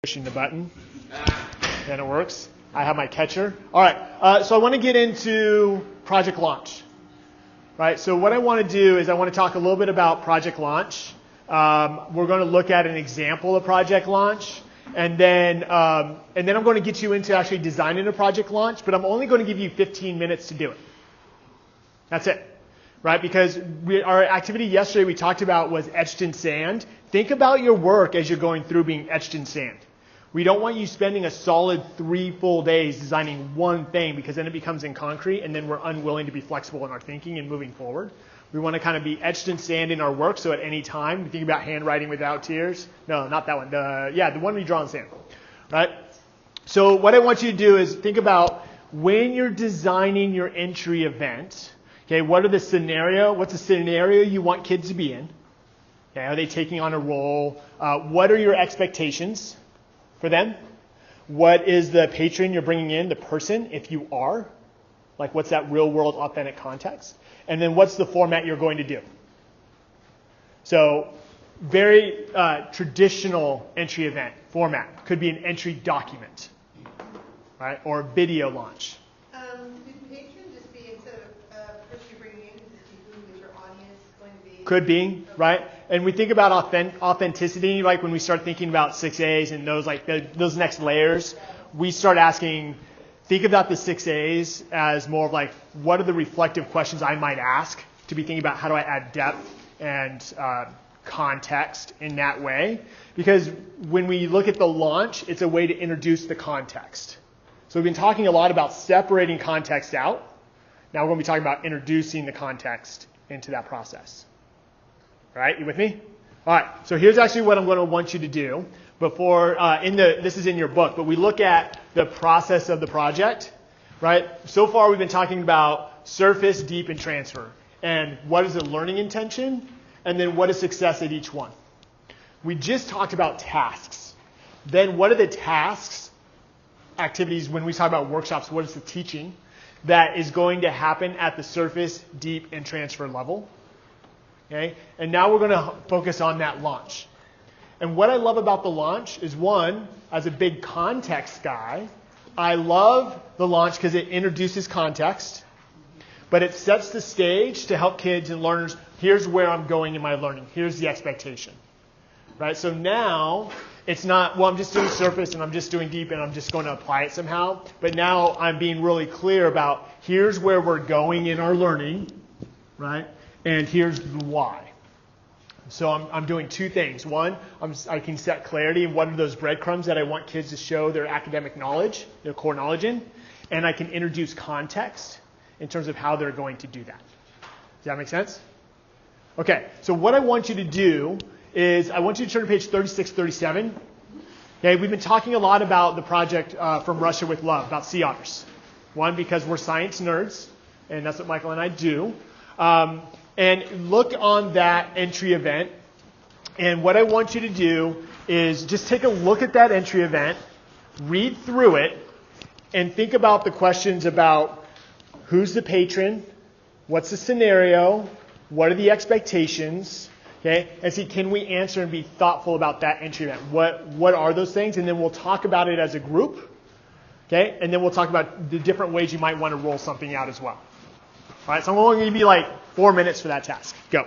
Pushing the button, and it works. I have my catcher. All right, so I want to get into project launch. Right, so what I want to do is I want to talk a little bit about project launch. We're going to look at an example of project launch, and then I'm going to get you into actually designing a project launch, but I'm only going to give you 15 minutes to do it. That's it. Right, because our activity yesterday we talked about was etched in sand. Think about your work as you're going through being etched in sand. We don't want you spending a solid 3 full days designing one thing, because then it becomes in concrete and then we're unwilling to be flexible in our thinking and moving forward. We want to kind of be etched in sand in our work, so at any time, you think about handwriting without tears. No, not that one. The one we draw in sand. Right? So what I want you to do is think about when you're designing your entry event. Okay, what's the scenario you want kids to be in? Okay, are they taking on a role? What are your expectations for them? What is the patron you're bringing in, the person, if you are? Like, what's that real world authentic context? And then what's the format you're going to do? So, very traditional entry event format. Could be an entry document, right? Or a video launch. Could be, right? And we think about authenticity, like when we start thinking about 6As and those next layers, we start asking, think about the 6As as more of like, what are the reflective questions I might ask, to be thinking about how do I add depth and context in that way. Because when we look at the launch, it's a way to introduce the context. So we've been talking a lot about separating context out. Now we're going to be talking about introducing the context into that process. All right, you with me? All right, so here's actually what I'm going to want you to do before, this is in your book, but we look at the process of the project, right? So far we've been talking about surface, deep, and transfer. And what is the learning intention? And then what is success at each one? We just talked about tasks. Then what are the tasks, activities, when we talk about workshops, what is the teaching that is going to happen at the surface, deep, and transfer level? Okay? And now we're going to focus on that launch. And what I love about the launch is, one, as a big context guy, I love the launch because it introduces context, but it sets the stage to help kids and learners, here's where I'm going in my learning. Here's the expectation. Right? So now it's not, well, I'm just doing surface and I'm just doing deep and I'm just going to apply it somehow. But now I'm being really clear about here's where we're going in our learning, right? And here's the why. So I'm doing two things. One, I can set clarity in what are those breadcrumbs that I want kids to show their academic knowledge, their core knowledge in. And I can introduce context in terms of how they're going to do that. Does that make sense? Okay, so what I want you to do is I want you to turn to page 3637. Okay, we've been talking a lot about the project From Russia with Love, about sea otters. One, because we're science nerds, and that's what Michael and I do. And look on that entry event. And what I want you to do is just take a look at that entry event, read through it, and think about the questions about who's the patron, what's the scenario, what are the expectations, okay? And see, can we answer and be thoughtful about that entry event? What are those things? And then we'll talk about it as a group, okay? And then we'll talk about the different ways you might want to roll something out as well. All right, so I'm only going to give you 4 minutes for that task. Go.